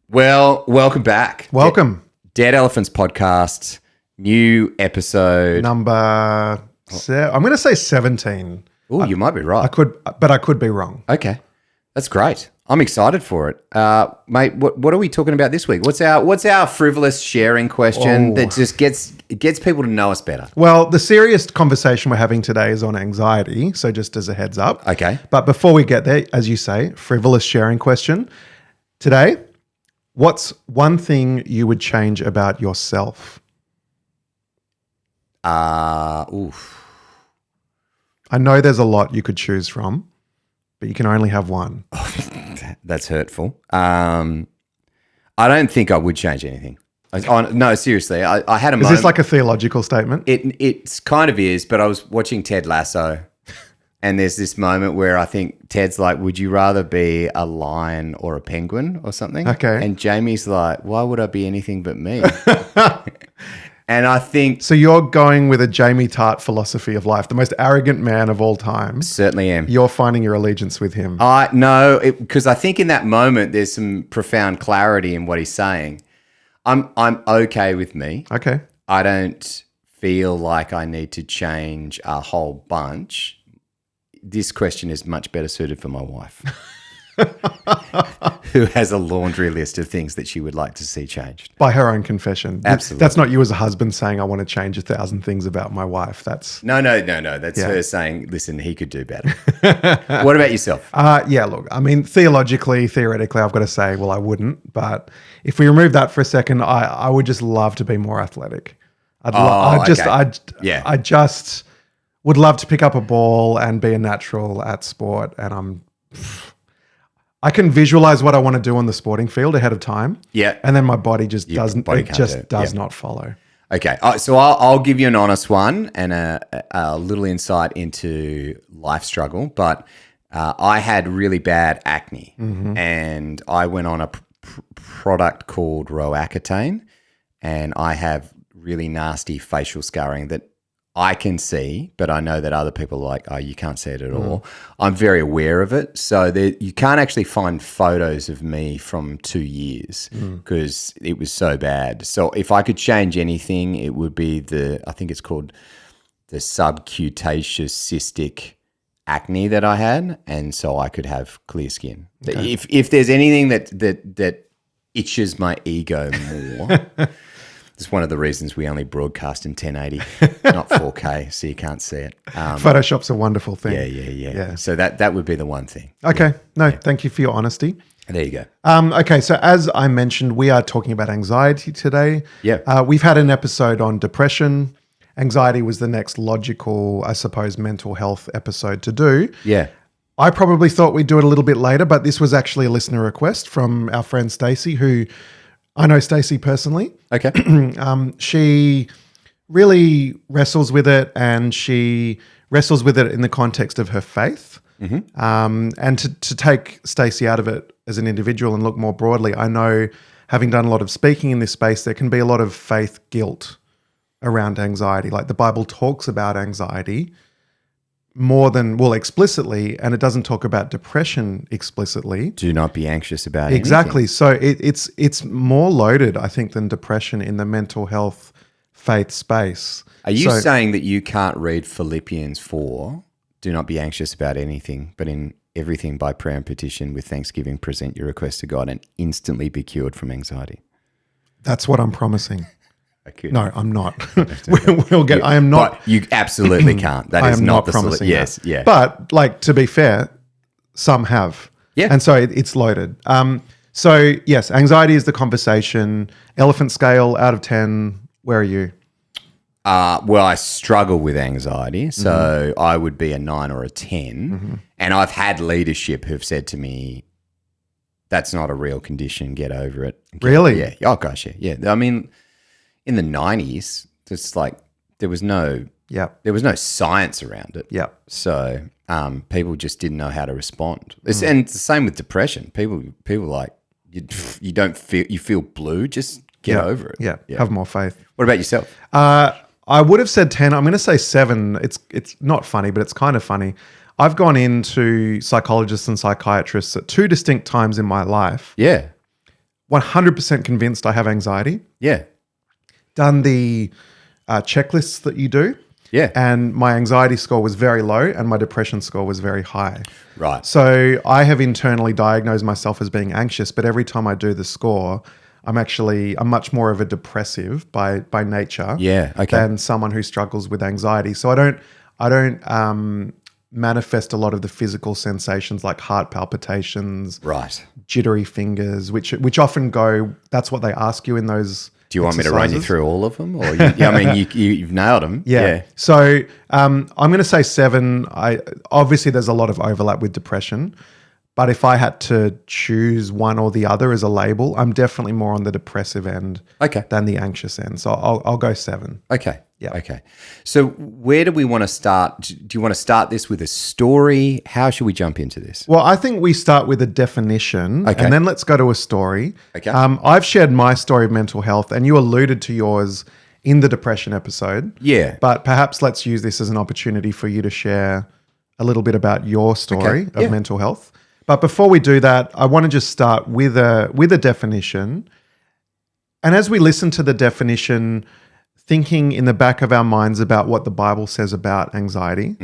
Well, welcome back. Welcome. Dead Elephants Podcast, new episode. Number I'm going to say 17. Oh, you might be I right. could be wrong. Okay, that's great. I'm excited for it, mate. What are we talking about this week? What's our frivolous sharing question that just gets people to know us better? Well, the serious conversation we're having today is on anxiety. So just as a heads up. Okay. But before we get there, as you say, frivolous sharing question. Today, what's one thing you would change about yourself? Oof. I know there's a lot you could choose from, but you can only have one. That's hurtful. I don't think I would change anything. No, seriously. I had a moment. Is this like a theological statement? It's kind of is, but I was watching Ted Lasso, and there's this moment where I think Ted's like, "Would you rather be a lion or a penguin or something?" Okay. And Jamie's like, "Why would I be anything but me?" And I think So you're going with a Jamie Tart philosophy of life, the most arrogant man of all time. certainly am. You're finding your allegiance with him. No, because I think in that moment there's some profound clarity in what he's saying. I'm okay with me. Okay. I don't feel like I need to change a whole bunch. This question is much better suited for my wife, who has a laundry list of things that she would like to see changed. By her own confession. Absolutely. That's not you as a husband saying, I want to change 1,000 things about my wife. That's, No. That's her saying, listen, he could do better. What about yourself? look, I mean, theoretically, I've got to say, well, I wouldn't. But if we remove that for a second, I would just love to be more athletic. I just would love to pick up a ball and be a natural at sport. And I can visualize what I want to do on the sporting field ahead of time. Yeah. And then my body just Your doesn't, body it can't just do it. does Yeah. not follow. Okay, so I'll give you an honest one and a little insight into life struggle. But I had really bad acne, and I went on a product called Roaccutane, and I have really nasty facial scarring that I can see, but I know that other people are like, oh, you can't see it at all. I'm very aware of it. So you can't actually find photos of me from 2 years because it was so bad. So if I could change anything, it would be I think it's called the subcutaneous cystic acne that I had. And so I could have clear skin. Okay. If there's anything that itches my ego more, it's one of the reasons we only broadcast in 1080, not 4K, so you can't see it. Photoshop's a wonderful thing. Yeah. So that would be the one thing. Okay. Thank you for your honesty. There you go. Okay, so as I mentioned, we are talking about anxiety today. Yeah. We've had an episode on depression. Anxiety was the next logical, I suppose, mental health episode to do. Yeah. I probably thought we'd do it a little bit later, but this was actually a listener request from our friend Stacey, who I know Stacey personally. Okay. She really wrestles with it, and she wrestles with it in the context of her faith. And to take Stacey out of it as an individual and look more broadly, I know, having done a lot of speaking in this space, there can be a lot of faith guilt around anxiety. Like the Bible talks about anxiety more than, explicitly, and it doesn't talk about depression explicitly. Do not be anxious about anything. Exactly. So it's more loaded, I think, than depression in the mental health faith space. Are you saying that you can't read Philippians 4, do not be anxious about anything, but in everything by prayer and petition with thanksgiving present your request to God and instantly be cured from anxiety? That's what I'm promising. Okay. No, I'm not. We'll get. I am not. But you absolutely can't. That I is am not not the promising. Yes, that. yeah. But to be fair, some have. Yeah. And so it's loaded. So yes, anxiety is the conversation. Elephant scale out of 10. Where are you? Well, I struggle with anxiety, so I would be a 9 or a 10. And I've had leadership who've said to me, "That's not a real condition. Get over it." Really? Yeah. Oh gosh, yeah. I mean, in the 90s, it's like there was no science around it. Yeah. So people just didn't know how to respond. And it's the same with depression. People like you don't feel blue. Just get over it. Yeah. Have more faith. What about yourself? I would have said 10. I'm going to say 7. It's not funny, but it's kind of funny. I've gone into psychologists and psychiatrists at 2 distinct times in my life. Yeah. 100% convinced I have anxiety. Yeah. Done the checklists that you do. Yeah. And my anxiety score was very low and my depression score was very high. Right. So I have internally diagnosed myself as being anxious, but every time I do the score, I'm much more of a depressive by nature Yeah. Okay. than someone who struggles with anxiety. So I don't manifest a lot of the physical sensations like heart palpitations, Right. jittery fingers, which often that's what they ask you in those. Do you want me to run you exercises. through all of them? Or you've nailed them. Yeah. So I'm going to say 7. Obviously there's a lot of overlap with depression, but if I had to choose one or the other as a label, I'm definitely more on the depressive end Okay. than the anxious end. So I'll go 7. Okay. Yeah. Okay. So where do we want to start? Do you want to start this with a story? How should we jump into this? Well, I think we start with a definition Okay. and then let's go to a story. Okay. I've shared my story of mental health and you alluded to yours in the depression episode. Yeah. But perhaps let's use this as an opportunity for you to share a little bit about your story Okay. of mental health. But before we do that, I want to just start with a definition. And as we listen to the definition, thinking in the back of our minds about what the Bible says about anxiety,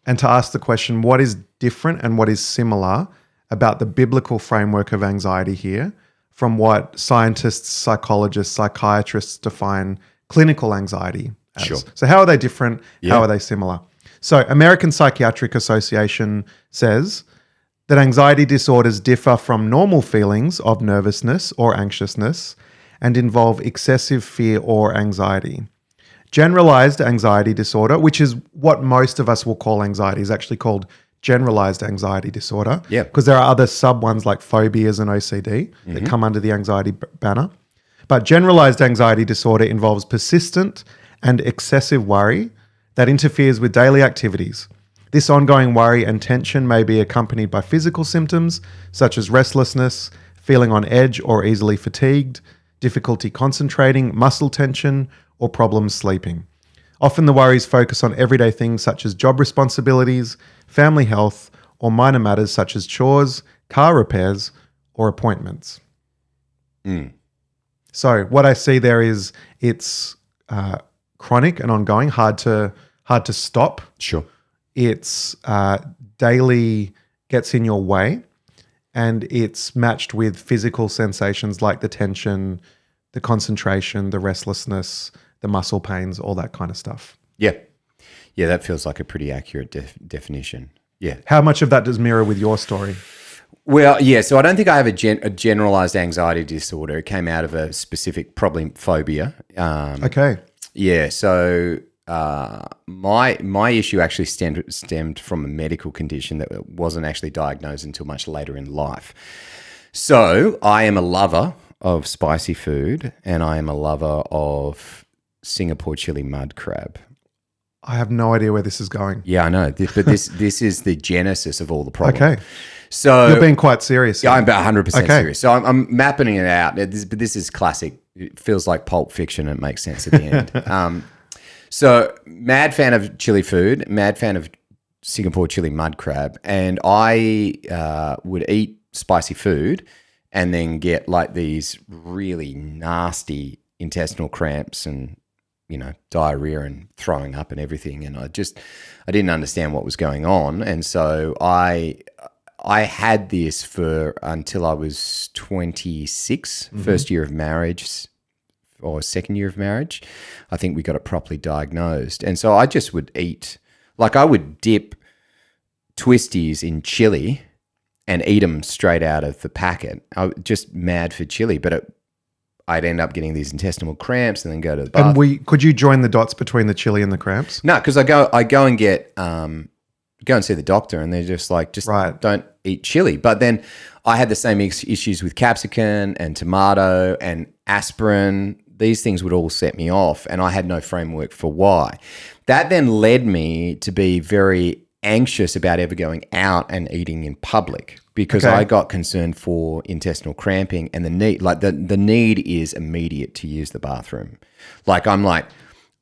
and to ask the question, what is different and what is similar about the biblical framework of anxiety here from what scientists, psychologists, psychiatrists define clinical anxiety as. Sure. So how are they different? Yeah. How are they similar? So American Psychiatric Association says that anxiety disorders differ from normal feelings of nervousness or anxiousness and involve excessive fear or anxiety. Generalized anxiety disorder, which is what most of us will call anxiety, is actually called generalized anxiety disorder. Yeah. Because there are other sub ones like phobias and OCD that come under the anxiety banner. But generalized anxiety disorder involves persistent and excessive worry that interferes with daily activities. This ongoing worry and tension may be accompanied by physical symptoms such as restlessness, feeling on edge or easily fatigued, difficulty concentrating, muscle tension, or problems sleeping. Often the worries focus on everyday things such as job responsibilities, family health, or minor matters such as chores, car repairs, or appointments. So what I see there is it's chronic and ongoing, hard to stop. Sure. It's daily gets in your way, and it's matched with physical sensations like the tension, the concentration, the restlessness, the muscle pains, all that kind of stuff. Yeah. Yeah, that feels like a pretty accurate definition. Yeah. How much of that does mirror with your story? Well, yeah. So I don't think I have a generalized anxiety disorder. It came out of a specific, probably phobia. Okay. Yeah. So my issue actually stemmed from a medical condition that wasn't actually diagnosed until much later in life. So I am a lover of spicy food, and I am a lover of Singapore chili mud crab. I have no idea where this is going. Yeah, I know, but this is the genesis of all the problems. Okay. So You're being quite serious. yeah, I'm about 100% Okay. serious. So I'm mapping it out. But this is classic. It feels like Pulp Fiction. And it makes sense at the end. So mad fan of chili food, mad fan of Singapore chili mud crab, and I would eat spicy food and then get like these really nasty intestinal cramps and diarrhea and throwing up and everything. And I didn't understand what was going on. And so I had this for until I was 26, first year of marriage or second year of marriage. I think we got it properly diagnosed. And so I just would eat, like I would dip twisties in chili and eat them straight out of the packet. I was just mad for chili, but I'd end up getting these intestinal cramps and then go to the bath. And could you join the dots between the chili and the cramps? No, because I go and get go and see the doctor, and they're just like, Right. don't eat chili. But then I had the same issues with capsicum and tomato and aspirin. These things would all set me off, and I had no framework for why. That then led me to be very anxious about ever going out and eating in public because Okay. I got concerned for intestinal cramping and the need. Like the need is immediate to use the bathroom. Like I'm like,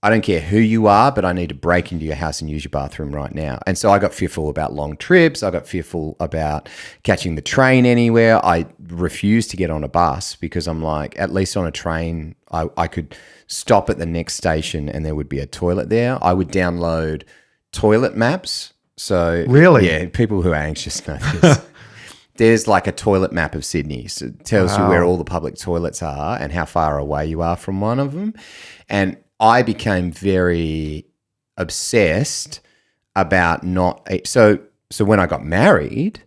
I don't care who you are, but I need to break into your house and use your bathroom right now. And so I got fearful about long trips. I got fearful about catching the train anywhere. I refuse to get on a bus because I'm like, at least on a train, I could stop at the next station and there would be a toilet there. I would download toilet maps. So Really? yeah, people who are anxious know this. There's like a toilet map of Sydney. So it tells you where all the public toilets are and how far away you are from one of them. And I became very obsessed about not. So when I got married,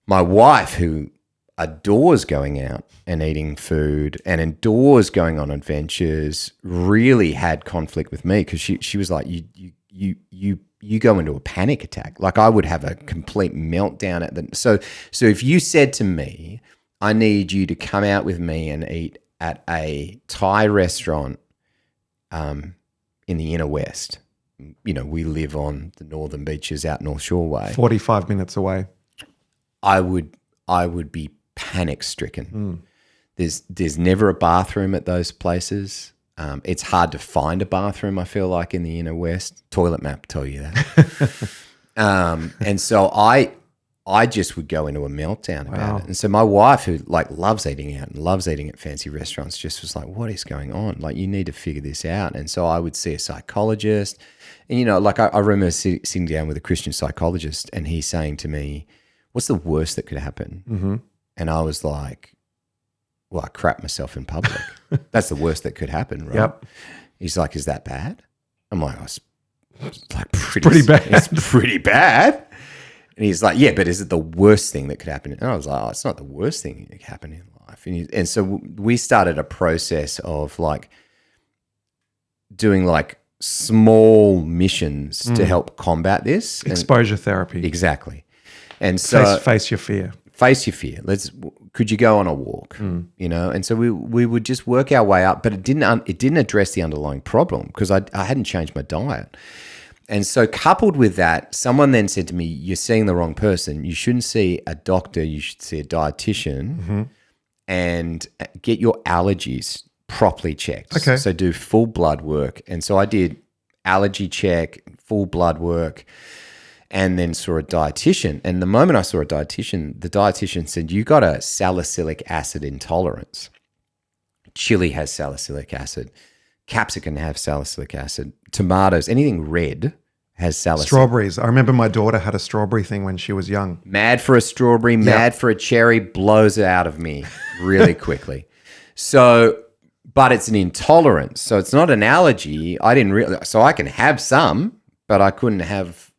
my wife, who adores going out and eating food and adores going on adventures, really had conflict with me because she was like, you go into a panic attack. Like I would have a complete meltdown at the. So if you said to me, I need you to come out with me and eat at a Thai restaurant in the inner west. You know, we live on the northern beaches out North Shore Way. 45 minutes away. I would be panic stricken. There's never a bathroom at those places. It's hard to find a bathroom, I feel like, in the inner west. Toilet map tell you that. And so I just would go into a meltdown about it. And so my wife, who like loves eating out and loves eating at fancy restaurants, just was like, what is going on? Like, you need to figure this out. And so I would see a psychologist. And, you know, like I remember sitting down with a Christian psychologist and he's saying to me, what's the worst that could happen? Mm-hmm. And I was like, well, I crap myself in public. That's the worst that could happen, right? Yep. He's like, is that bad? I'm like, it's like pretty bad. It's pretty bad. And he's like, yeah, but is it the worst thing that could happen? And I was like, oh, it's not the worst thing that could happen in life. And so we started a process of like doing like small missions to help combat this. Exposure therapy. Exactly. And so face your fear. Face your fear. Could you go on a walk? You know, and so we would just work our way up, but it didn't address the underlying problem because I hadn't changed my diet. And so coupled with that, someone then said to me, you're seeing the wrong person. You shouldn't see a doctor. You should see a dietitian and get your allergies properly checked. Okay. So do full blood work. And so I did allergy check, full blood work, and then saw a dietitian. And the moment I saw a dietitian, the dietitian said, you got a salicylic acid intolerance. Chili has salicylic acid. Capsicum have salicylic acid. Tomatoes, anything red has salicylic. Strawberries. I remember my daughter had a strawberry thing when she was young. Mad for a strawberry, mad for a cherry, blows it out of me really quickly. So, but it's an intolerance. So it's not an allergy. So I can have some, but I couldn't have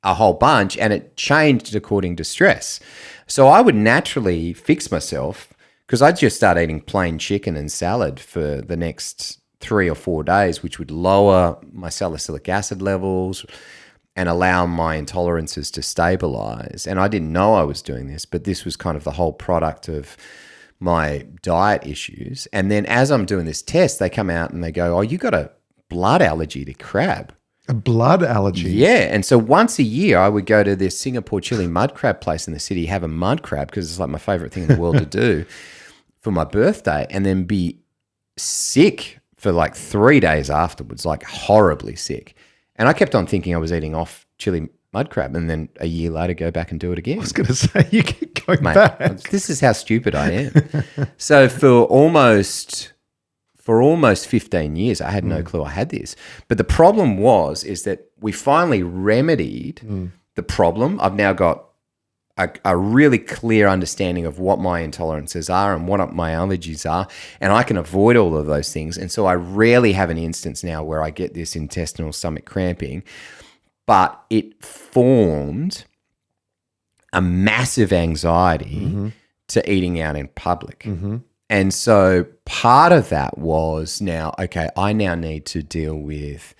a whole bunch, and it changed according to stress. So I would naturally fix myself because I'd just start eating plain chicken and salad for the next 3 or 4 days, which would lower my salicylic acid levels and allow my intolerances to stabilize. And I didn't know I was doing this, but this was kind of the whole product of my diet issues. And then as I'm doing this test, they come out and they go, oh, you got a blood allergy to crab. A blood allergy? Yeah. And so once a year, I would go to this Singapore chili mud crab place in the city, have a mud crab because it's like my favorite thing in the world to do for my birthday, and then be sick for like 3 days afterwards, like horribly sick. And I kept on thinking I was eating off chili mud crab, and then a year later go back and do it again. I was going to say, you keep going Mate, back. This is how stupid I am. So for almost 15 years, I had no clue I had this. But the problem is that we finally remedied the problem. I've now got a really clear understanding of what my intolerances are and what my allergies are, and I can avoid all of those things. And so I rarely have an instance now where I get this intestinal stomach cramping, but it formed a massive anxiety to eating out in public. And so part of that was now, okay, I now need to deal with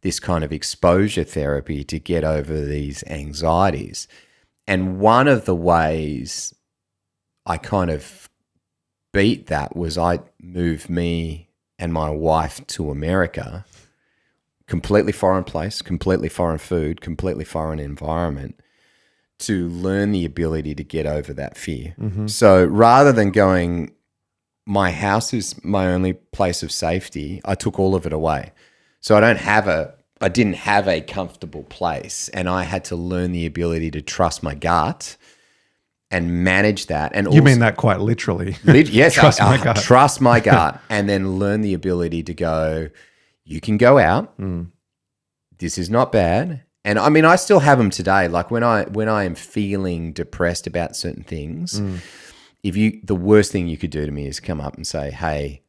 this kind of exposure therapy to get over these anxieties. And one of the ways I kind of beat that was I moved me and my wife to America, completely foreign place, completely foreign food, completely foreign environment, to learn the ability to get over that fear. So rather than going, my house is my only place of safety, I took all of it away. So I didn't have a comfortable place, and I had to learn the ability to trust my gut and manage that. And You mean that quite literally? Yes, Trust my gut. Trust my gut, and then learn the ability to go, you can go out. This is not bad. And I mean, I still have them today. Like when I am feeling depressed about certain things, the worst thing you could do to me is come up and say, hey,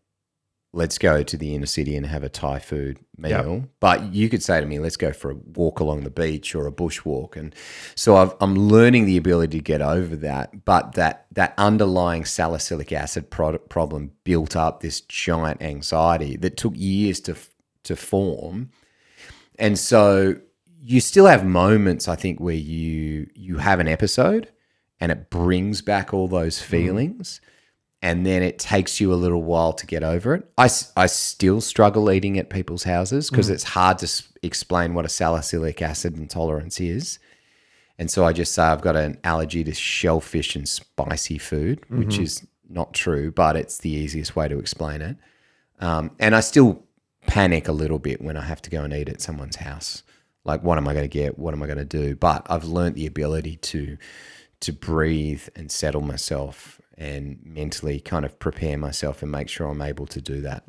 let's go to the inner city and have a Thai food meal. Yep. But you could say to me, let's go for a walk along the beach or a bushwalk. And so I'm learning the ability to get over that. But that underlying salicylic acid problem built up this giant anxiety that took years to form. And so you still have moments, I think, where you have an episode and it brings back all those feelings. And then it takes you a little while to get over it. I still struggle eating at people's houses because it's hard to explain what a salicylic acid intolerance is. And so I just say I've got an allergy to shellfish and spicy food, which is not true, but it's the easiest way to explain it. And I still panic a little bit when I have to go and eat at someone's house. Like, what am I going to get? What am I going to do? But I've learned the ability to breathe and settle myself and mentally kind of prepare myself and make sure I'm able to do that.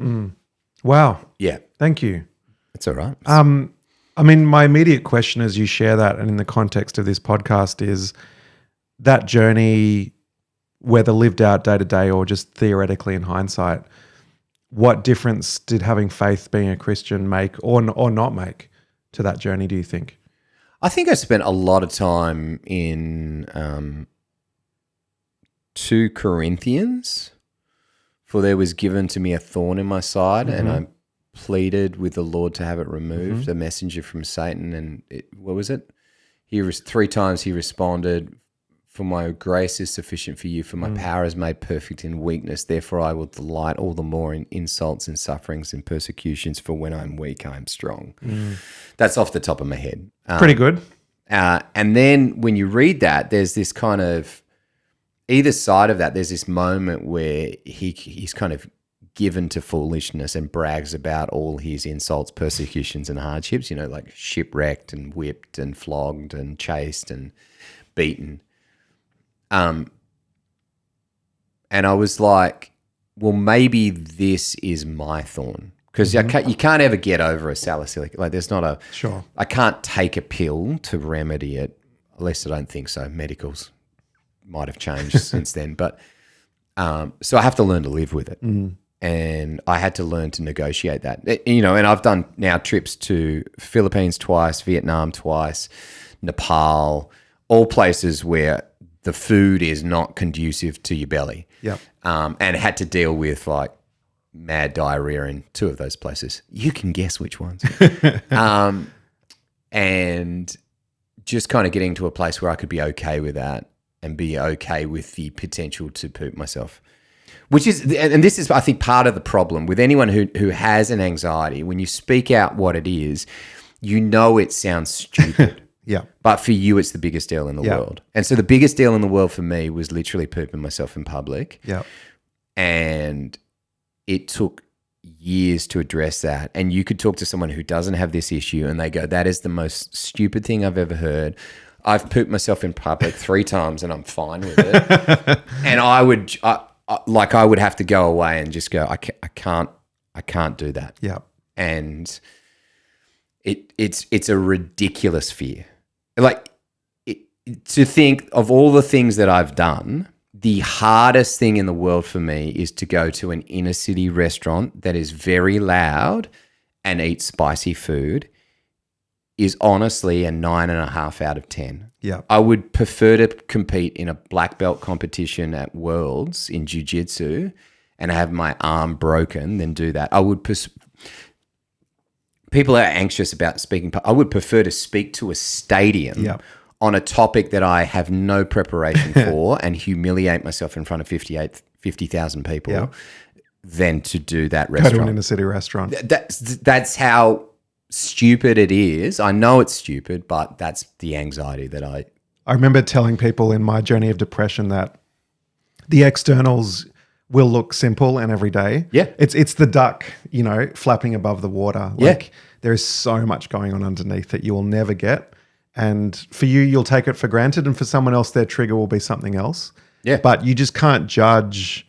Wow. Yeah. Thank you. That's all right. I mean, my immediate question as you share that and in the context of this podcast is that journey, whether lived out day to day or just theoretically in hindsight, what difference did having faith, being a Christian, make or not make to that journey, do you think? I think I spent a lot of time in 2 Corinthians, for there was given to me a thorn in my side, and I pleaded with the Lord to have it removed, a messenger from Satan. And what was it? 3 times he responded, for my grace is sufficient for you, for my power is made perfect in weakness. Therefore I will delight all the more in insults and sufferings and persecutions, for when I'm weak, I am strong. That's off the top of my head. Pretty good. And then when you read that, there's this kind of, either side of that, there's this moment where he's kind of given to foolishness and brags about all his insults, persecutions, and hardships, like shipwrecked and whipped and flogged and chased and beaten. And I was like, well, maybe this is my thorn, because you can't ever get over a salicylic. Like, there's not a Sure. I can't take a pill to remedy it. At least I don't think so. Medicals might have changed since then, but so I have to learn to live with it, and I had to learn to negotiate that. And I've done now trips to Philippines twice, Vietnam twice, Nepal, all places where the food is not conducive to your belly. Yep. And had to deal with like mad diarrhea in 2 of those places. You can guess which ones. And just kind of getting to a place where I could be okay with that and be okay with the potential to poop myself. Which is, and this is, I think, part of the problem with anyone who has an anxiety. When you speak out what it is, it sounds stupid. Yeah. But for you, it's the biggest deal in the world. And so the biggest deal in the world for me was literally pooping myself in public. Yeah. And it took years to address that. And you could talk to someone who doesn't have this issue and they go, that is the most stupid thing I've ever heard. I've pooped myself in public 3 times and I'm fine with it. And I would have to go away and just go, I can't do that. Yeah. And it's a ridiculous fear. Like, to think of all the things that I've done, the hardest thing in the world for me is to go to an inner city restaurant that is very loud and eat spicy food is honestly a 9.5 out of 10. Yeah. I would prefer to compete in a black belt competition at Worlds in jiu-jitsu and have my arm broken than do that. People are anxious about speaking. I would prefer to speak to a stadium on a topic that I have no preparation for and humiliate myself in front of 50,000 people than to do that restaurant. Go to an inner city restaurant. That's how stupid it is. I know it's stupid, but that's the anxiety that I remember telling people in my journey of depression that the externals will look simple and everyday. Yeah. It's the duck, flapping above the water. Like there is so much going on underneath that you will never get. And for you, you'll take it for granted, and for someone else, their trigger will be something else. Yeah. But you just can't judge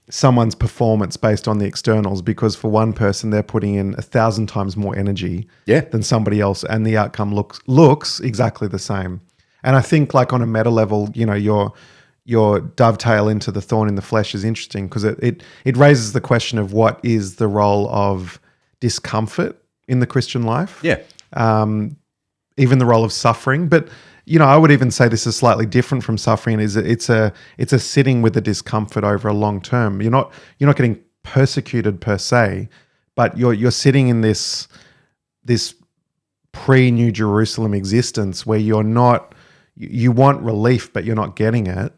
someone's performance based on the externals, because for one person, they're putting in 1,000 times more energy Yeah. than somebody else, and the outcome looks exactly the same. And I think, like, on a meta level, you know, your dovetail into the thorn in the flesh is interesting, because it raises the question of what is the role of discomfort in the Christian life. Yeah. Even the role of suffering. But, you know, I would even say this is slightly different from suffering. Is it's a sitting with the discomfort over a long term. You're not getting persecuted per se, but you're sitting in this pre-New Jerusalem existence where you want relief, but you're not getting it.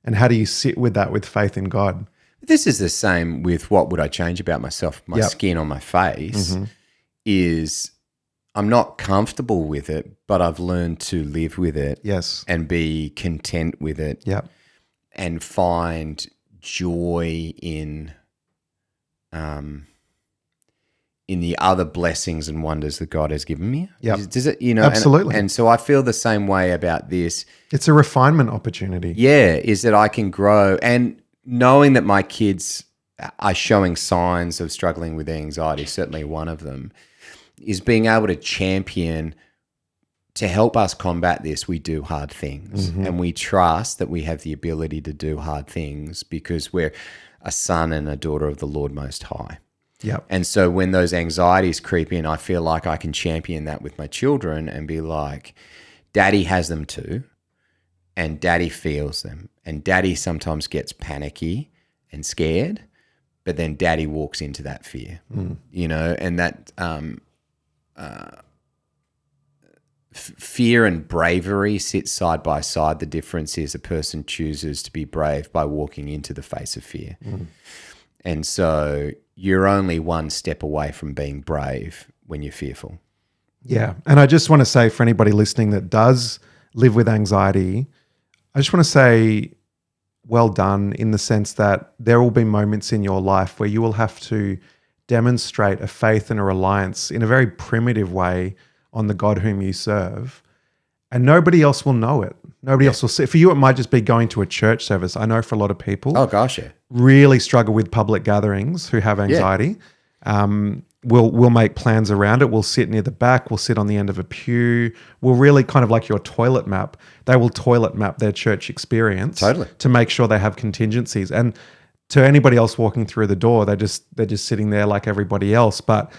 And how do you sit with that with faith in God? This is the same with what would I change about myself, my Yep. skin on my face, is I'm not comfortable with it, but I've learned to live with it Yes. and be content with it Yeah. and find joy in the other blessings and wonders that God has given me. Yep. Does it, you know, Absolutely. And so I feel the same way about this. It's a refinement opportunity. Yeah, is that I can grow, and knowing that my kids are showing signs of struggling with anxiety, certainly one of them, is being able to champion to help us combat this. We do hard things, and we trust that we have the ability to do hard things because we're a son and a daughter of the Lord Most High. Yeah. And so when those anxieties creep in, I feel like I can champion that with my children and be like, Daddy has them too, and Daddy feels them, and Daddy sometimes gets panicky and scared, but then Daddy walks into that fear, you know, and that fear and bravery sit side by side. The difference is a person chooses to be brave by walking into the face of fear. And so you're only one step away from being brave when you're fearful. Yeah. And I just want to say, for anybody listening that does live with anxiety, I just want to say, well done, in the sense that there will be moments in your life where you will have to demonstrate a faith and a reliance in a very primitive way on the God whom you serve. And nobody else will know it. Nobody else will see. For you, it might just be going to a church service. I know for a lot of people gosh, yeah. really struggle with public gatherings who have anxiety. We'll make plans around it. We'll sit near the back. We'll sit on the end of a pew. We'll really kind of like your toilet map. They will toilet map their church experience to make sure they have contingencies. And to anybody else walking through the door, they're just sitting there like everybody else. But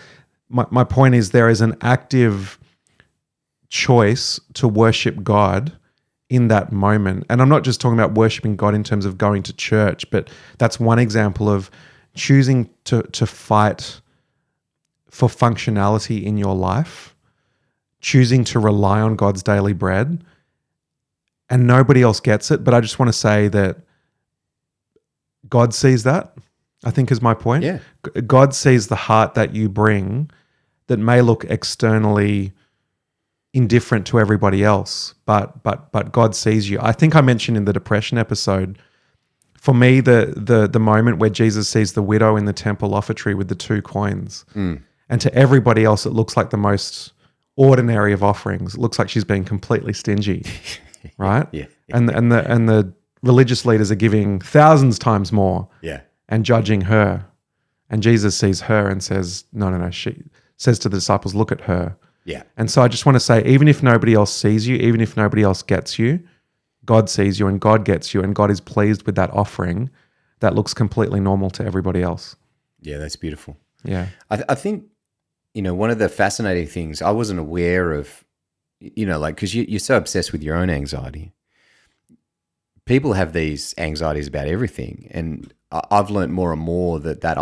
my point is, there is an active choice to worship God in that moment. And I'm not just talking about worshiping God in terms of going to church, but that's one example of choosing to fight for functionality in your life, choosing to rely on God's daily bread, and nobody else gets it. But I just want to say that God sees that, I think, is my point. Yeah. God sees the heart that you bring that may look externally indifferent to everybody else, but God sees you. I think I mentioned in the depression episode, for me, the moment where Jesus sees the widow in the temple offertory with the 2 coins, and to everybody else, it looks like the most ordinary of offerings. It looks like she's being completely stingy, right? Yeah. And the religious leaders are giving thousands times more, and judging her. And Jesus sees her and says, no. She says to the disciples, look at her. Yeah. And so I just want to say, even if nobody else sees you, even if nobody else gets you, God sees you and God gets you, and God is pleased with that offering that looks completely normal to everybody else. Yeah, that's beautiful. Yeah. I think, you know, one of the fascinating things, I wasn't aware of, you know, like, because you're so obsessed with your own anxiety. People have these anxieties about everything. And I've learned more and more that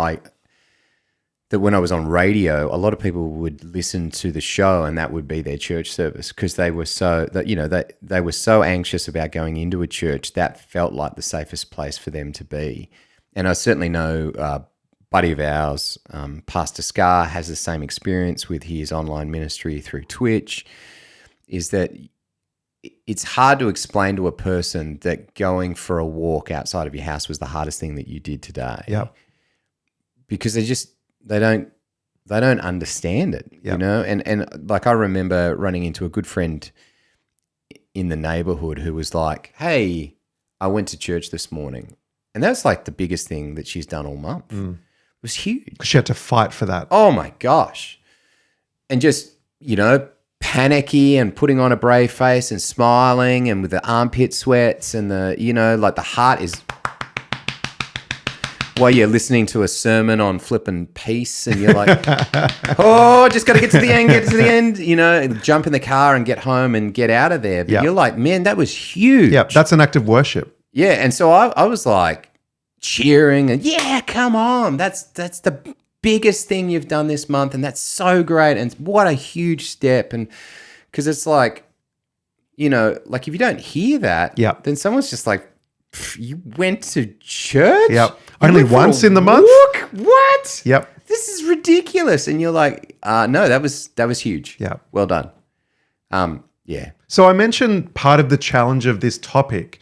when I was on radio, a lot of people would listen to the show and that would be their church service, because they were so they were so anxious about going into a church that felt like the safest place for them to be. And I certainly know a buddy of ours, Pastor Scar, has the same experience with his online ministry through Twitch, is that it's hard to explain to a person that going for a walk outside of your house was the hardest thing that you did today. Yep. Because they they don't understand it, you know? And like I remember running into a good friend in the neighborhood who was like, hey, I went to church this morning. And that's like the biggest thing that she's done all month. It was huge. She had to fight for that. Oh my gosh. And just, you know, panicky and putting on a brave face and smiling and with the armpit sweats and the, you know, like the heart is while you're listening to a sermon on flipping peace and you're like, oh, just got to get to the end, you know, jump in the car and get home and get out of there. But you're like, man, that was huge. Yeah, that's an act of worship. Yeah. And so I was like cheering and yeah, come on. That's the biggest thing you've done this month. And that's so great. And what a huge step. And because it's like, you know, like if you don't hear that, then someone's just like, you went to church? Yep. Only once in the month? What? Yep. This is ridiculous. And you're like, no, that was huge. Yeah. Well done. Yeah. So I mentioned part of the challenge of this topic,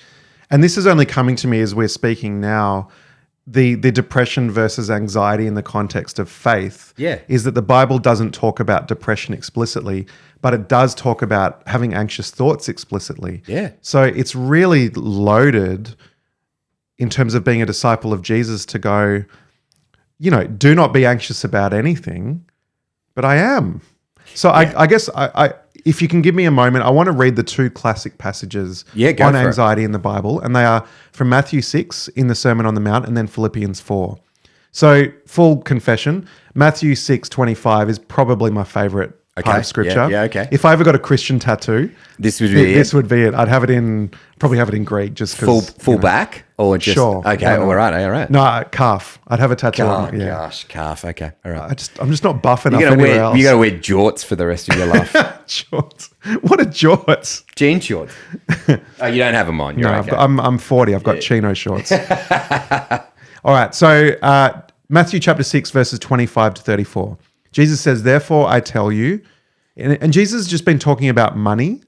and this is only coming to me as we're speaking now, the depression versus anxiety in the context of faith is that the Bible doesn't talk about depression explicitly, but it does talk about having anxious thoughts explicitly. Yeah. So it's really loaded in terms of being a disciple of Jesus to go, you know, do not be anxious about anything, but I am. So I guess I if you can give me a moment, I want to read the two classic passages on anxiety in the Bible, and they are from Matthew 6 in the Sermon on the Mount and then Philippians 4. So full confession, Matthew 6:25 is probably my favorite part of scripture. Yeah, okay. If I ever got a Christian tattoo, this would be it. I'd have it probably have it in Greek just because. Full back or just. Sure. Okay, all right. No, calf. I'd have a tattoo on it. Yeah. Gosh, calf. Okay, all right. I'm just not buff enough anywhere else. You got to wear jorts for the rest of your life. Jorts. What are jorts? Jean shorts. Oh, you don't have them on. You're okay. I'm 40. I've got chino shorts. All right. So Matthew chapter 6, verses 25 to 34. Jesus says, therefore I tell you, and Jesus has just been talking about money.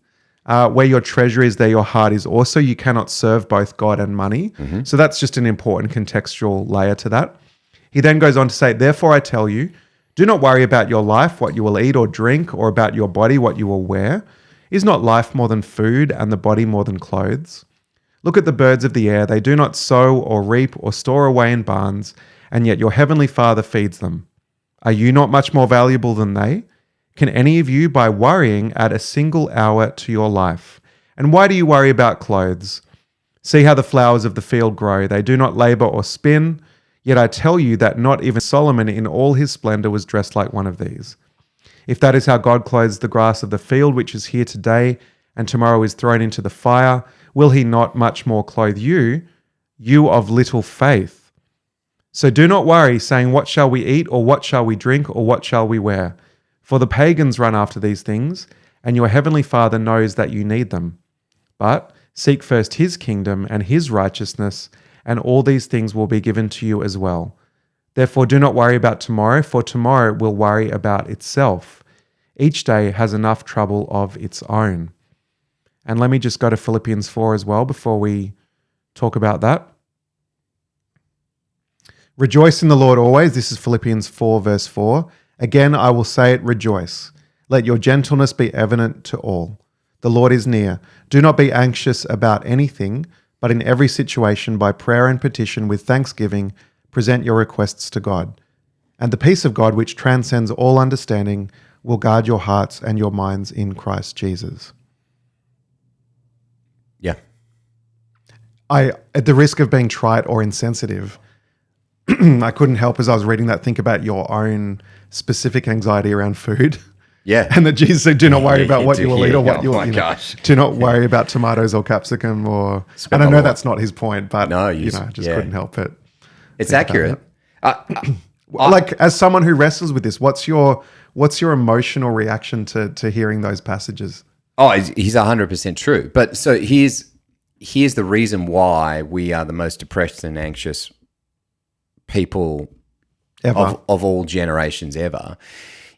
Where your treasure is, there your heart is also. You cannot serve both God and money. Mm-hmm. So that's just an important contextual layer to that. He then goes on to say, therefore I tell you, do not worry about your life, what you will eat or drink, or about your body, what you will wear. Is not life more than food, and the body more than clothes? Look at the birds of the air. They do not sow or reap or store away in barns, and yet your heavenly Father feeds them. Are you not much more valuable than they? Can any of you, by worrying, add a single hour to your life? And why do you worry about clothes? See how the flowers of the field grow. They do not labor or spin. Yet I tell you that not even Solomon in all his splendor was dressed like one of these. If that is how God clothes the grass of the field, which is here today and tomorrow is thrown into the fire, will he not much more clothe you, you of little faith? So do not worry, saying, what shall we eat, or what shall we drink, or what shall we wear? For the pagans run after these things, and your heavenly Father knows that you need them. But seek first his kingdom and his righteousness, and all these things will be given to you as well. Therefore do not worry about tomorrow, for tomorrow will worry about itself. Each day has enough trouble of its own. And let me just go to Philippians 4 as well before we talk about that. Rejoice in the Lord always. This is Philippians 4 verse 4. Again, I will say it, rejoice. Let your gentleness be evident to all. The Lord is near. Do not be anxious about anything, but in every situation, by prayer and petition with thanksgiving, present your requests to God. And the peace of God, which transcends all understanding, will guard your hearts and your minds in Christ Jesus. Yeah. At the risk of being trite or insensitive, I couldn't help as I was reading that think about your own specific anxiety around food. Yeah. And that Jesus said, do not worry about what you will eat or what you will eat. Gosh. Do not worry about tomatoes or capsicum or... And I know that's not his point, but just couldn't help it. It's accurate. Like as someone who wrestles with this, what's your emotional reaction to hearing those passages? Oh, he's 100% true. But so here's the reason why we are the most depressed and anxious people of all generations ever,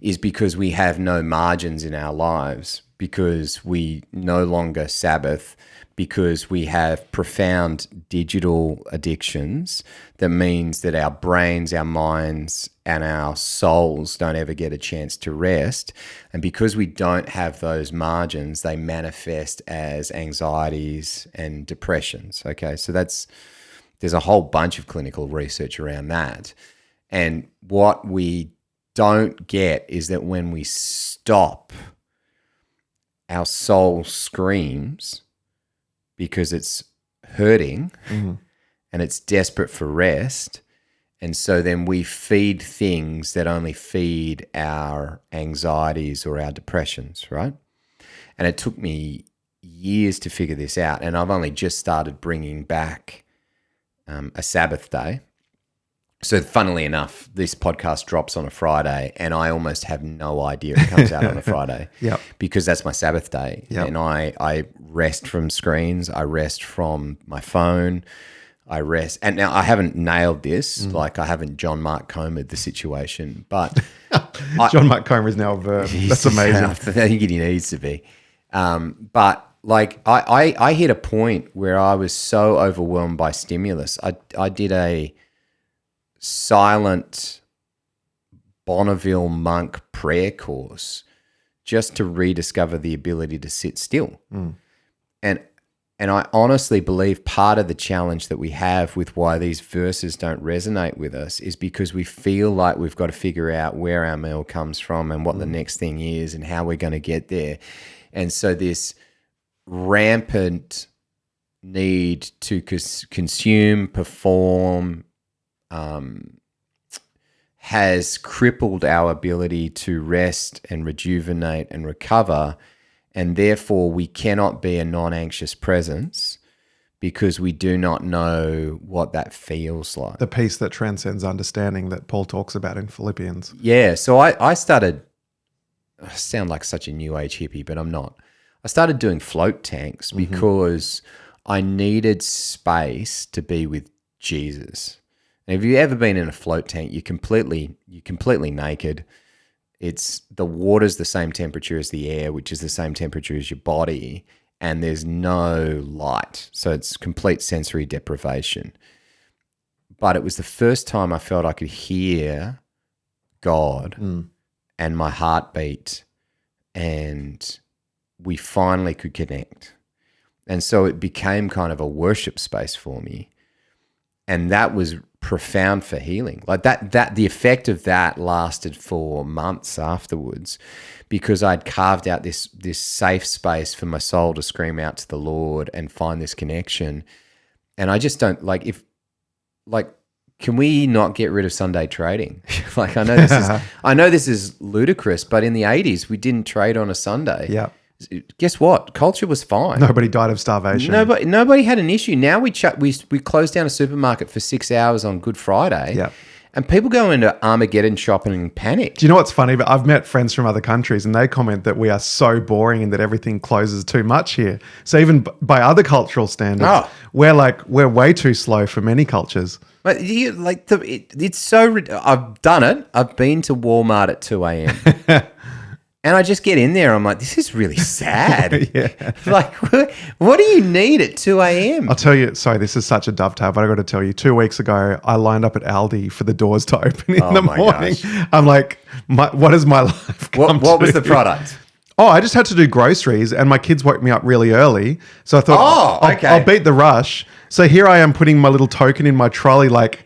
is because we have no margins in our lives, because we no longer Sabbath, because we have profound digital addictions. That means that our brains, our minds, our souls don't ever get a chance to rest. And because we don't have those margins, they manifest as anxieties and depressions. Okay, so there's a whole bunch of clinical research around that. And what we don't get is that when we stop, our soul screams because it's hurting and it's desperate for rest. And so then we feed things that only feed our anxieties or our depressions, right? And it took me years to figure this out. And I've only just started bringing back a Sabbath day. So funnily enough, this podcast drops on a Friday and I almost have no idea it comes out on a Friday because that's my Sabbath day. And I rest from screens. I rest from my phone. I rest. And now I haven't nailed this. Like I haven't John Mark Comered the situation, but John Mark Comer is now a verb. That's amazing. I think he needs to be. But like I hit a point where I was so overwhelmed by stimulus. I did a silent Bonneville monk prayer course just to rediscover the ability to sit still. And I honestly believe part of the challenge that we have with why these verses don't resonate with us is because we feel like we've got to figure out where our meal comes from and what the next thing is and how we're going to get there. And so this rampant need to consume, perform, has crippled our ability to rest and rejuvenate and recover. And therefore, we cannot be a non-anxious presence because we do not know what that feels like. The peace that transcends understanding that Paul talks about in Philippians. Yeah. So I started, I sound like such a new age hippie, but I'm not. I started doing float tanks because I needed space to be with Jesus. And have you ever been in a float tank? You're completely naked. The water's the same temperature as the air, which is the same temperature as your body, and there's no light. So it's complete sensory deprivation. But it was the first time I felt I could hear God and my heartbeat, and we finally could connect. And so it became kind of a worship space for me. And that was profound for healing. Like that the effect of that lasted for months afterwards because I'd carved out this safe space for my soul to scream out to the Lord and find this connection. And I just don't can we not get rid of Sunday trading? Like I know this is ludicrous, but in the 80s we didn't trade on a Sunday. Yeah. Guess what? Culture was fine. Nobody died of starvation. Nobody had an issue. Now we closed down a supermarket for 6 hours on Good Friday. Yeah. And people go into Armageddon shopping and panic. Do you know what's funny? But I've met friends from other countries and they comment that we are so boring and that everything closes too much here. So even by other cultural standards, we're way too slow for many cultures. But it's so. I've done it. I've been to Walmart at 2 a.m. And I just get in there. I'm like, this is really sad. Like, what do you need at 2 a.m.? I'll tell you, sorry, this is such a dovetail, but I got to tell you, 2 weeks ago, I lined up at Aldi for the doors to open in the morning. Gosh. I'm like, what is my life come to? What was the product? Oh, I just had to do groceries and my kids woke me up really early. So I thought, I'll beat the rush. So here I am putting my little token in my trolley, like,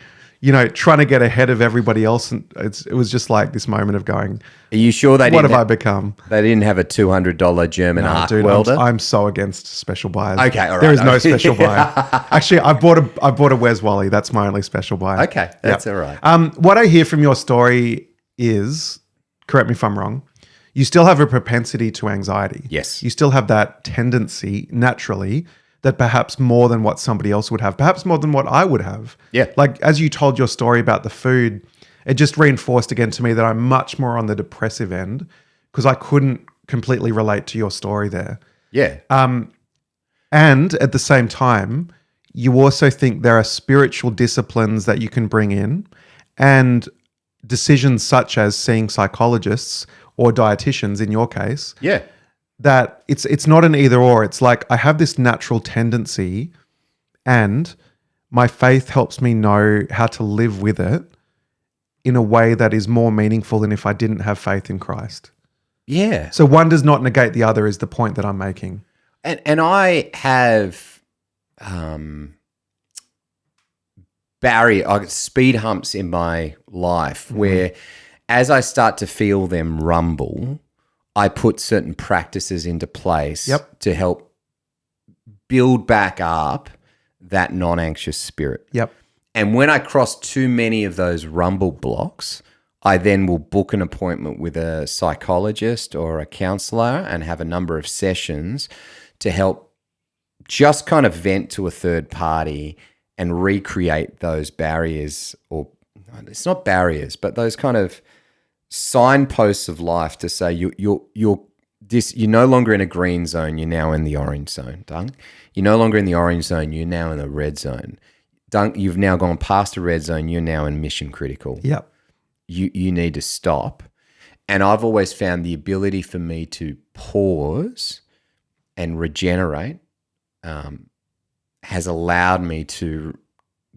trying to get ahead of everybody else. And it was just like this moment of going, are you sure what have I become? They didn't have a $200 German arc welder? I'm so against special buyers. Okay, all right. There is no special buyer. Actually, I bought a Wes Wally. That's my only special buyer. Okay, that's all right. What I hear from your story is, correct me if I'm wrong, you still have a propensity to anxiety. Yes. You still have that tendency naturally that perhaps more than what somebody else would have, perhaps more than what I would have. Yeah. Like as you told your story about the food, it just reinforced again to me that I'm much more on the depressive end because I couldn't completely relate to your story there. Yeah. And at the same time, you also think there are spiritual disciplines that you can bring in and decisions such as seeing psychologists or dietitians in your case. Yeah. That it's not an either or. It's like I have this natural tendency and my faith helps me know how to live with it. in a way that is more meaningful than if I didn't have faith in Christ. Yeah. So one does not negate the other is the point that I'm making. And I have speed humps in my life where as I start to feel them rumble, I put certain practices into place to help build back up that non-anxious spirit. Yep. And when I cross too many of those rumble blocks, I then will book an appointment with a psychologist or a counselor and have a number of sessions to help just kind of vent to a third party and recreate those barriers, or it's not barriers, but those kind of signposts of life to say you're no longer in a green zone, you're now in the orange zone, Dunk. You're no longer in the orange zone, you're now in the red zone. Dunk, you've now gone past the red zone, you're now in mission critical. Yep. You need to stop. And I've always found the ability for me to pause and regenerate has allowed me to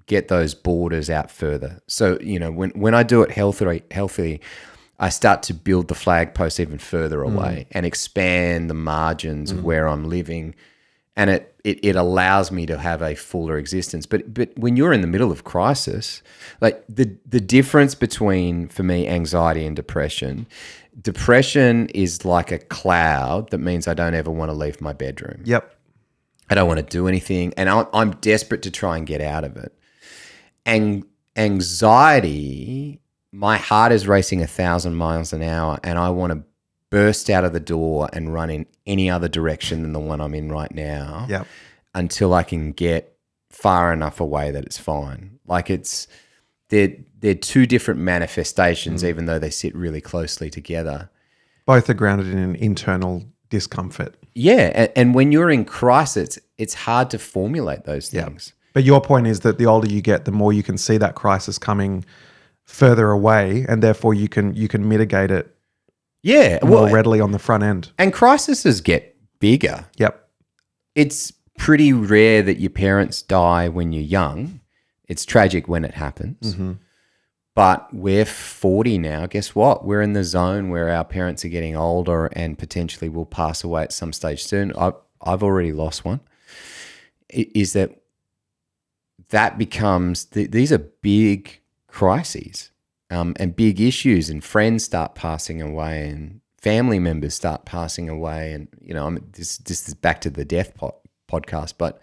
get those borders out further. So, when I do it healthily, I start to build the flag posts even further away and expand the margins of where I'm living. And it allows me to have a fuller existence. But when you're in the middle of crisis, like the difference between, for me, anxiety and depression is like a cloud that means I don't ever want to leave my bedroom. Yep. I don't want to do anything. And I'm desperate to try and get out of it. And anxiety, my heart is racing 1,000 miles an hour and I want to burst out of the door and run in any other direction than the one I'm in right now until I can get far enough away that it's fine. Like they're two different manifestations, even though they sit really closely together. Both are grounded in an internal discomfort. Yeah, and when you're in crisis, it's hard to formulate those things. But your point is that the older you get, the more you can see that crisis coming further away, and therefore you can mitigate it more readily on the front end. And crises get bigger. Yep. It's pretty rare that your parents die when you're young. It's tragic when it happens. Mm-hmm. But we're 40 now. Guess what? We're in the zone where our parents are getting older and potentially will pass away at some stage soon. I've already lost one. Is that becomes these are big crises and big issues, and friends start passing away and family members start passing away. And, this is back to the death podcast, but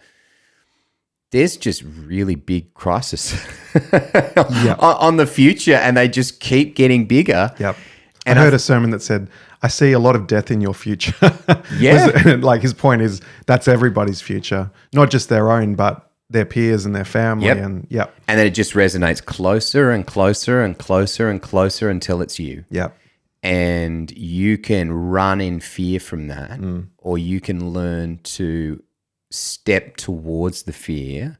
there's just really big crises on the future, and they just keep getting bigger. Yep. And I heard a sermon that said, I see a lot of death in your future. Yeah. And like his point is that's everybody's future, not just their own, but their peers and their family. Yep. And And then it just resonates closer and closer and closer and closer until it's you. Yep. And you can run in fear from that, or you can learn to step towards the fear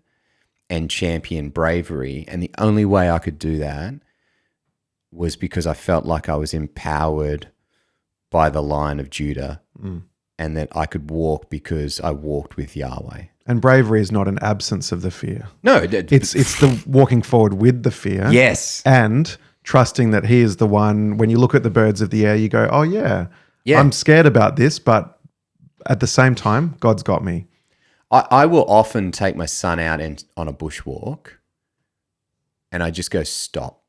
and champion bravery. And the only way I could do that was because I felt like I was empowered by the Lion of Judah and that I could walk because I walked with Yahweh. And bravery is not an absence of the fear. No. It's the walking forward with the fear. Yes. And trusting that he is the one. When you look at the birds of the air, you go, oh yeah, I'm scared about this, but at the same time, God's got me. I will often take my son out on a bushwalk and I just go, stop.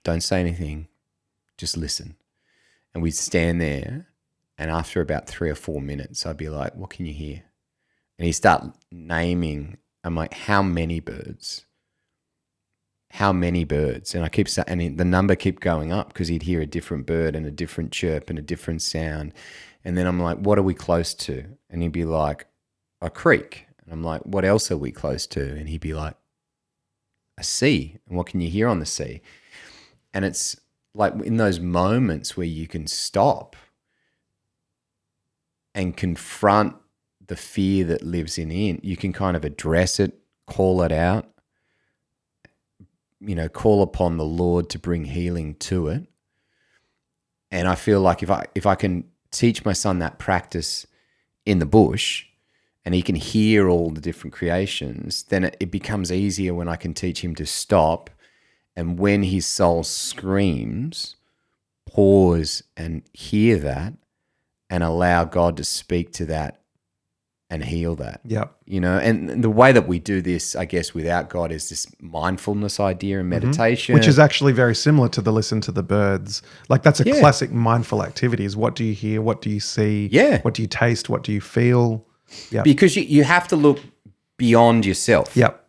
Don't say anything. Just listen. And we'd stand there, and after about 3 or 4 minutes, I'd be like, what can you hear? And he'd start naming. I'm like, how many birds? How many birds? And I keep saying, and the number kept going up because he'd hear a different bird and a different chirp and a different sound. And then I'm like, what are we close to? And he'd be like, a creek. And I'm like, what else are we close to? And he'd be like, a sea. And what can you hear on the sea? And it's like in those moments where you can stop and confront the fear that lives in, you can kind of address it, call it out, call upon the Lord to bring healing to it. And I feel like if I can teach my son that practice in the bush, and he can hear all the different creations, then it becomes easier when I can teach him to stop And when his soul screams, pause and hear that and allow God to speak to that and heal that. Yep. You know, and the way that we do this, I guess, without God is this mindfulness idea and meditation. Which is actually very similar to the listen to the birds. Like that's a classic mindful activity is what do you hear? What do you see? Yeah. What do you taste? What do you feel? Yeah. Because you have to look beyond yourself. Yep.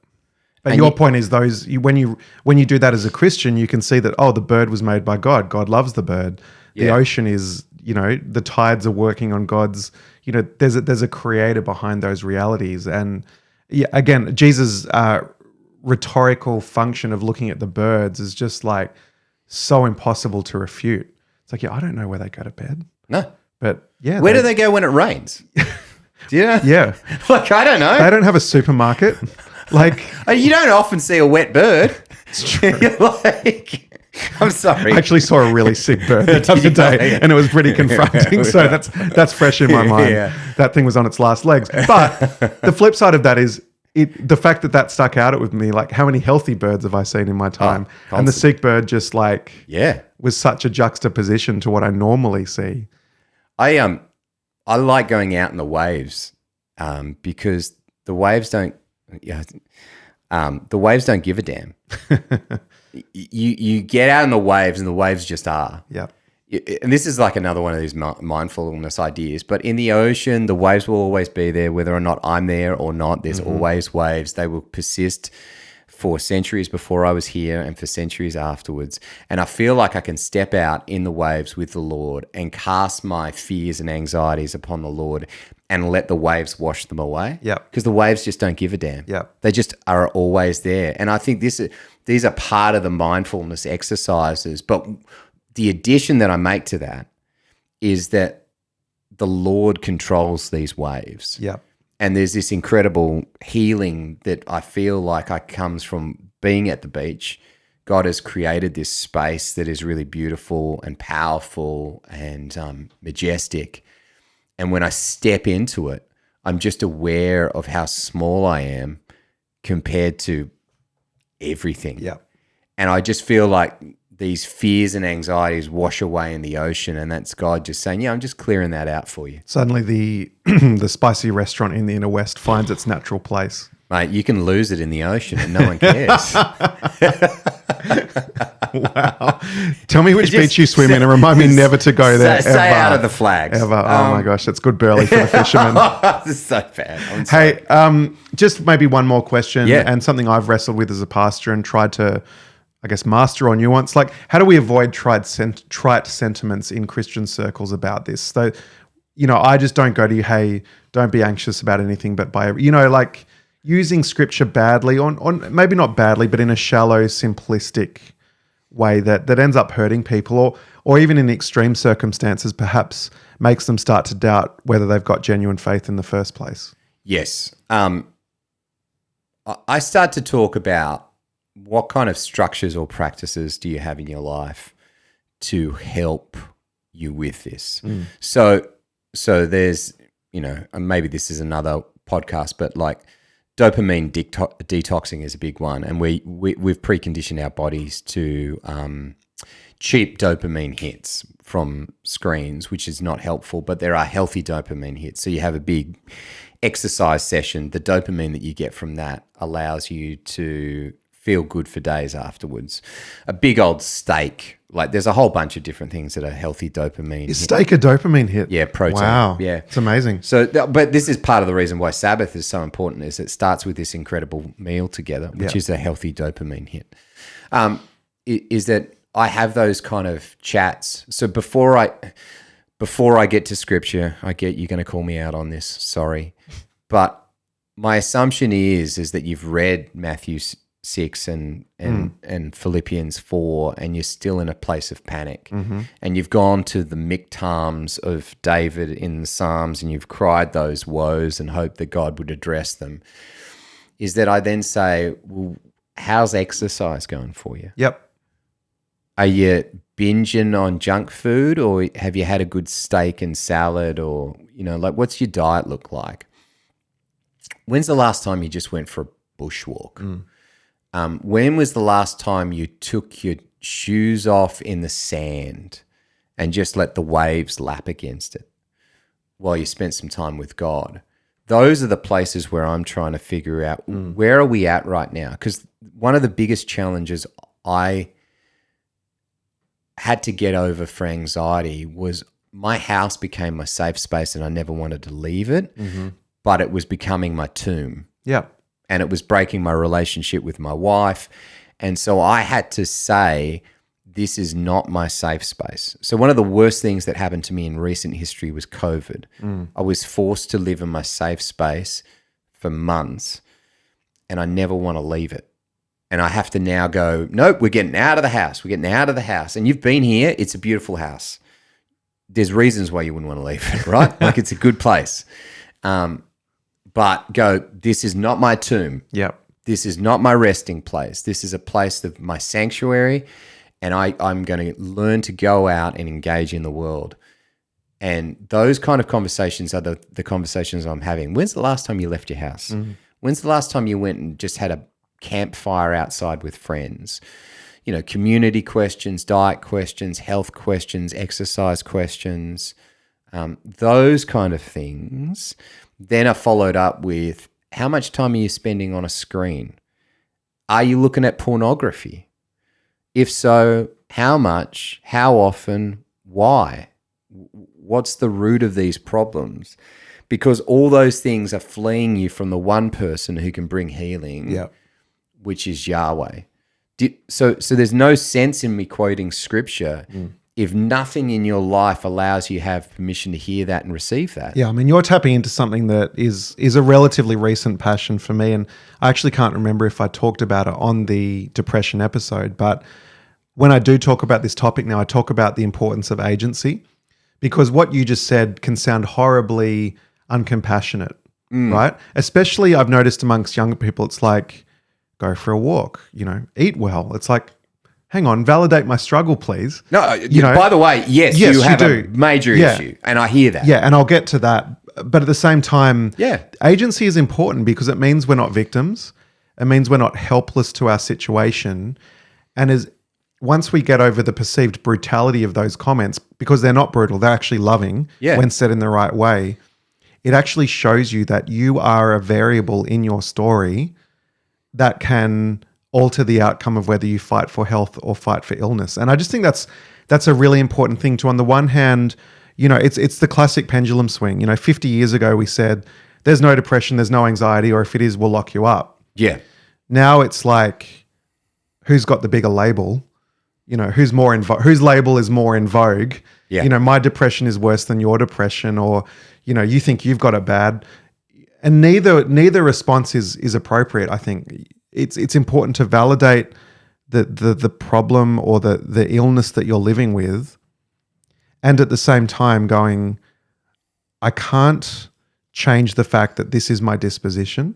But And your point is when you do that as a Christian, you can see that, the bird was made by God. God loves the bird. The ocean is, the tides are working on God's, there's a creator behind those realities. And again, Jesus' rhetorical function of looking at the birds is just like so impossible to refute. It's like, I don't know where they go to bed. No. But yeah. Where do they go when it rains? Do you know? Yeah. Like, I don't know. They don't have a supermarket. Like, You don't often see a wet bird. it's true. Like, I'm sorry. I actually saw a really sick bird the other day, and it was pretty confronting. So that's fresh in my mind. Yeah. That thing was on its last legs. But the flip side of that is the fact that stuck out with me. Like, how many healthy birds have I seen in my time? And the sick bird just was such a juxtaposition to what I normally see. I like going out in the waves because the waves don't. The waves don't give a damn. You get out in the waves and the waves just are. Yeah. And this is like another one of these mindfulness ideas. But in the ocean, the waves will always be there, whether or not I'm there or not. There's always waves. They will persist for centuries before I was here and for centuries afterwards. And I feel like I can step out in the waves with the Lord and cast my fears and anxieties upon the Lord and let the waves wash them away. Yeah. Because the waves just don't give a damn. Yeah. They just are always there. And I think these are part of the mindfulness exercises. But the addition that I make to that is that the Lord controls these waves. Yeah. And there's this incredible healing that I feel like comes from being at the beach. God has created this space that is really beautiful and powerful and majestic. And when I step into it, I'm just aware of how small I am compared to everything. Yeah. And I just feel like these fears and anxieties wash away in the ocean, and that's God just saying, I'm just clearing that out for you. Suddenly the spicy restaurant in the inner west finds its natural place. Mate, you can lose it in the ocean and no one cares. Wow. Tell me which beach you swim in and remind me never to go there ever. Stay out of the flags. Ever. Oh my gosh, that's good burley for the fishermen. This is so bad. I'm sorry. Hey, just maybe one more question and something I've wrestled with as a pastor and tried to, I guess, master or nuance. Like, how do we avoid trite sentiments in Christian circles about this? So, I just don't go to you, hey, don't be anxious about anything, but like using scripture badly, on maybe not badly, but in a shallow, simplistic way that ends up hurting people or even in extreme circumstances perhaps makes them start to doubt whether they've got genuine faith in the first place. Yes. I start to talk about what kind of structures or practices do you have in your life to help you with this? So there's, and maybe this is another podcast, but like dopamine detoxing is a big one, and we've preconditioned our bodies to cheap dopamine hits from screens, which is not helpful, but there are healthy dopamine hits. So you have a big exercise session, the dopamine that you get from that allows you to feel good for days afterwards. A big old steak, like there's a whole bunch of different things that are healthy dopamine. Is steak a dopamine hit? Yeah, protein. Wow. Yeah. It's amazing. So, but this is part of the reason why Sabbath is so important is it starts with this incredible meal together, which is a healthy dopamine hit. Is that I have those kind of chats. So before I get to scripture, you're going to call me out on this, sorry. But my assumption is that you've read Matthew 6 and Philippians 4 and you're still in a place of panic and you've gone to the miktarms of David in the Psalms and you've cried those woes and hoped that God would address them, is that I then say, well, how's exercise going for you? Yep. Are you binging on junk food or have you had a good steak and salad or, like what's your diet look like? When's the last time you just went for a bushwalk? When was the last time you took your shoes off in the sand and just let the waves lap against it while you spent some time with God? Those are the places where I'm trying to figure out where are we at right now? Because one of the biggest challenges I had to get over for anxiety was my house became my safe space and I never wanted to leave it, but it was becoming my tomb. Yeah. And it was breaking my relationship with my wife. And so I had to say, this is not my safe space. So one of the worst things that happened to me in recent history was COVID. I was forced to live in my safe space for months and I never want to leave it. And I have to now go, nope, we're getting out of the house. We're getting out of the house. And you've been here. It's a beautiful house. There's reasons why you wouldn't want to leave it, right? Like it's a good place. But go, this is not my tomb. Yep. This is not my resting place. This is a place of my sanctuary. And I'm going to learn to go out and engage in the world. And those kind of conversations are the conversations I'm having. When's the last time you left your house? When's the last time you went and just had a campfire outside with friends? You know, community questions, diet questions, health questions, exercise questions, those kind of things. Then are followed up with, how much time are you spending on a screen? Are you looking at pornography? If so, how much, how often, why? What's the root of these problems? Because all those things are fleeing you from the one person who can bring healing, which is Yahweh. So there's no sense in me quoting scripture if nothing in your life allows you to have permission to hear that and receive that. Yeah, I mean, you're tapping into something that is a relatively recent passion for me, and I actually can't remember if I talked about it on the depression episode, but when I do talk about this topic now, I talk about the importance of agency, because what you just said can sound horribly uncompassionate, right? Especially I've noticed amongst younger people, it's like, go for a walk, eat well. It's like, hang on, validate my struggle, please. No, by the way, yes, you have a major issue, and I hear that. Yeah, and I'll get to that. But at the same time, agency is important because it means we're not victims. It means we're not helpless to our situation. And once we get over the perceived brutality of those comments, because they're not brutal, they're actually loving when said in the right way, it actually shows you that you are a variable in your story that can alter the outcome of whether you fight for health or fight for illness. And I just think that's a really important thing to, on the one hand, it's the classic pendulum swing. 50 years ago we said, there's no depression, there's no anxiety, or if it is, we'll lock you up. Yeah. Now it's like, who's got the bigger label? Whose label is more in vogue? Yeah. My depression is worse than your depression, or, you think you've got it bad. And neither response is appropriate, I think. It's important to validate the problem or the illness that you're living with, and at the same time going, I can't change the fact that this is my disposition,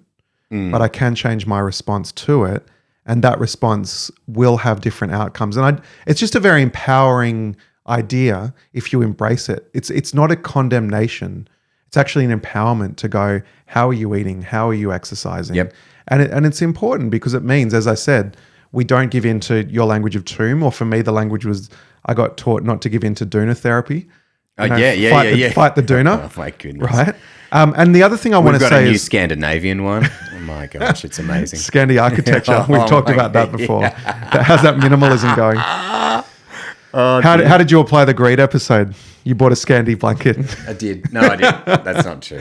but I can change my response to it, and that response will have different outcomes. And it's just a very empowering idea if you embrace it. It's not a condemnation. It's actually an empowerment to go, how are you eating? How are you exercising? Yep. And it's important because it means, as I said, we don't give in to your language of tomb, or for me, the language was, I got taught not to give in to doona therapy. Fight the doona. Oh my goodness. Right. And the other thing I want to say is... We've got a new Scandinavian one. Oh my gosh, it's amazing. Scandi architecture. We've talked about that before. How's that minimalism going? How did you apply the greed episode? You bought a Scandi blanket. I did. No, I didn't. That's not true.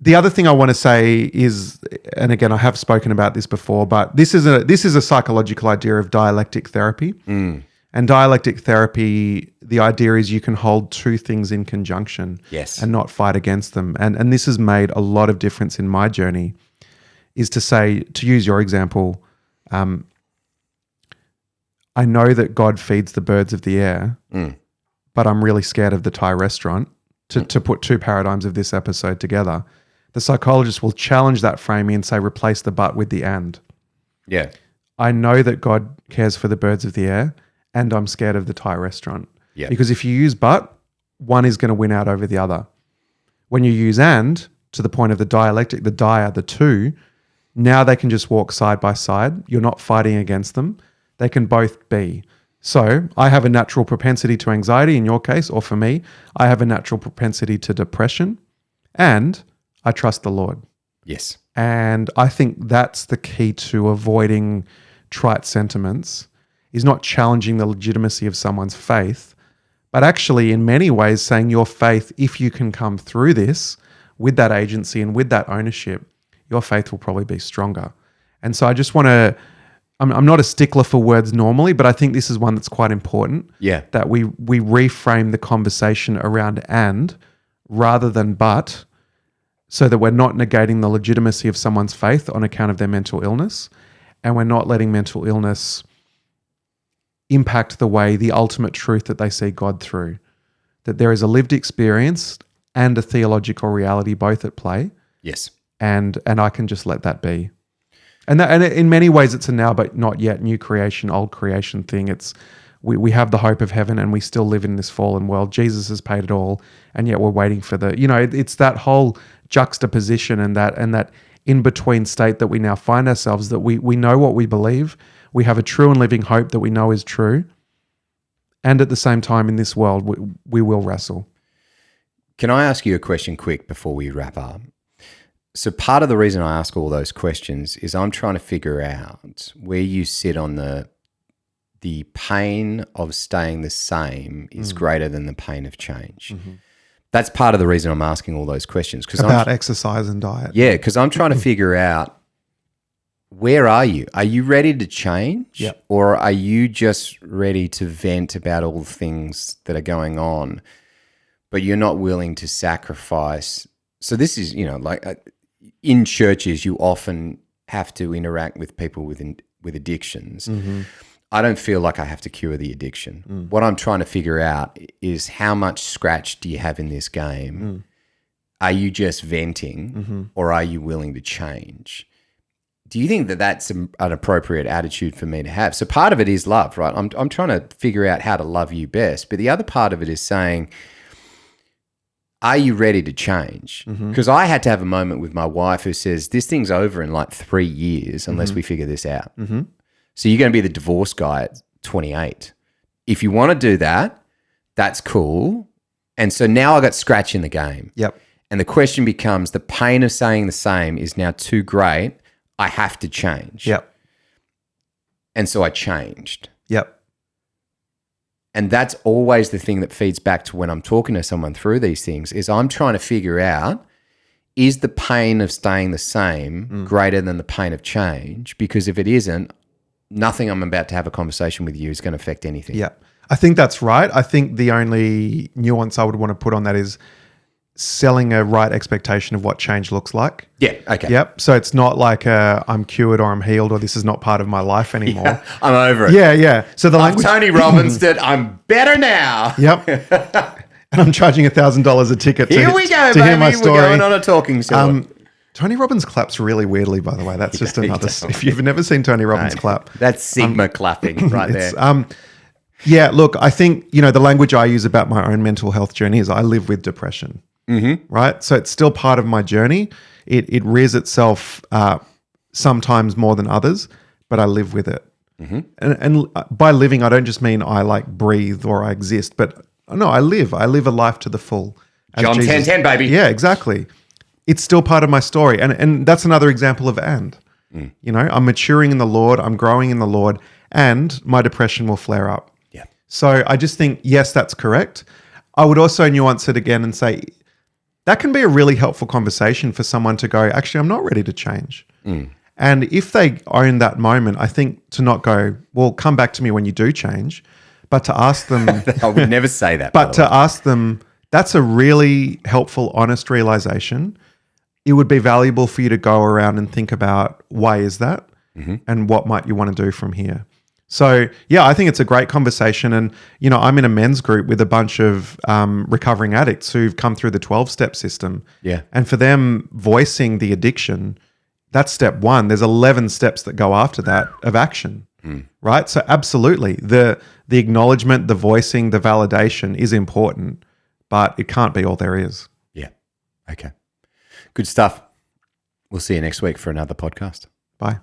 The other thing I want to say is, and again, I have spoken about this before, but this is a psychological idea of dialectic therapy. And dialectic therapy, the idea is you can hold two things in conjunction and not fight against them. And this has made a lot of difference in my journey, is to say, to use your example, I know that God feeds the birds of the air, but I'm really scared of the Thai restaurant. To put two paradigms of this episode together, the psychologist will challenge that framing and say, replace the but with the and. Yeah. I know that God cares for the birds of the air, and I'm scared of the Thai restaurant. Yeah. Because if you use but, one is going to win out over the other. When you use and, to the point of the dialectic, the dia, the two, Now they can just walk side by side. You're not fighting against them. They can both be. So I have a natural propensity to anxiety in your case, or for me, I have a natural propensity to depression, and I trust the Lord. Yes. And I think that's the key to avoiding trite sentiments, is not challenging the legitimacy of someone's faith, but actually in many ways saying your faith, if you can come through this with that agency and with that ownership, your faith will probably be stronger. And so I just want to, I'm not a stickler for words normally, but I think this is one that's quite important. Yeah. That we reframe the conversation around and rather than but, so that we're not negating the legitimacy of someone's faith on account of their mental illness, and we're not letting mental illness impact the ultimate truth that they see God through. That there is a lived experience and a theological reality both at play. Yes. And I can just let that be. And in many ways it's a now but not yet, new creation, old creation thing. It's we have the hope of heaven and we still live in this fallen world. Jesus has paid it all, and yet we're waiting for it's that whole juxtaposition and that in-between state that we now find ourselves, that we know what we believe, we have a true and living hope that we know is true, and at the same time in this world we will wrestle. Can I ask you a question quick before we wrap up? So part of the reason I ask all those questions is I'm trying to figure out where you sit on the pain of staying the same is greater than the pain of change. Mm-hmm. That's part of the reason I'm asking all those questions. About exercise and diet. Yeah, because I'm trying to figure out, where are you? Are you ready to change? Yep. Or are you just ready to vent about all the things that are going on, but you're not willing to sacrifice? So this is, in churches, you often have to interact with people with addictions. Mm-hmm. I don't feel like I have to cure the addiction. Mm. What I'm trying to figure out is, how much scratch do you have in this game? Mm. Are you just venting, or are you willing to change? Do you think that that's an appropriate attitude for me to have? So part of it is love, right? I'm trying to figure out how to love you best. But the other part of it is saying, are you ready to change? Because I had to have a moment with my wife who says, this thing's over in like 3 years unless we figure this out. Mm-hmm. So you're going to be the divorce guy at 28. If you want to do that, that's cool. And so now I got scratch in the game. Yep. And the question becomes, the pain of saying the same is now too great. I have to change. Yep. And so I changed. Yep. And that's always the thing that feeds back to when I'm talking to someone through these things, is I'm trying to figure out, is the pain of staying the same greater than the pain of change? Because if it isn't, nothing I'm about to have a conversation with you is going to affect anything. Yeah, I think that's right. I think the only nuance I would want to put on that is selling a right expectation of what change looks like. Yeah, okay. Yep. So it's not like I'm cured or I'm healed or this is not part of my life anymore. Yeah, I'm over it. Yeah. So the language. I'm Tony Robbins that I'm better now. Yep. And I'm charging $1,000 a ticket to hear my story. We're going on a talking tour. Tony Robbins claps really weirdly, by the way. That's just another. If you've never seen Tony Robbins clap, that's Sigma clapping right there. Yeah, look, I think the language I use about my own mental health journey is I live with depression. Mm-hmm. Right, so it's still part of my journey. It rears itself sometimes more than others, but I live with it. Mm-hmm. And by living, I don't just mean I like breathe or I exist, but no, I live. I live a life to the full. John 10:10, baby. Yeah, exactly. It's still part of my story. And that's another example of I'm maturing in the Lord, I'm growing in the Lord, and my depression will flare up. Yeah. So I just think, yes, that's correct. I would also nuance it again and say, that can be a really helpful conversation for someone to go, actually, I'm not ready to change. Mm. And if they own that moment, I think to not go, well, come back to me when you do change, but to ask them. I would never say that. But to ask them, that's a really helpful, honest realization. It would be valuable for you to go around and think about, why is that? Mm-hmm. And what might you want to do from here? So, yeah, I think it's a great conversation. And, I'm in a men's group with a bunch of recovering addicts who've come through the 12-step system. Yeah. And for them, voicing the addiction, that's step one. There's 11 steps that go after that of action, right? So absolutely, the acknowledgement, the voicing, the validation is important, but it can't be all there is. Yeah. Okay. Good stuff. We'll see you next week for another podcast. Bye.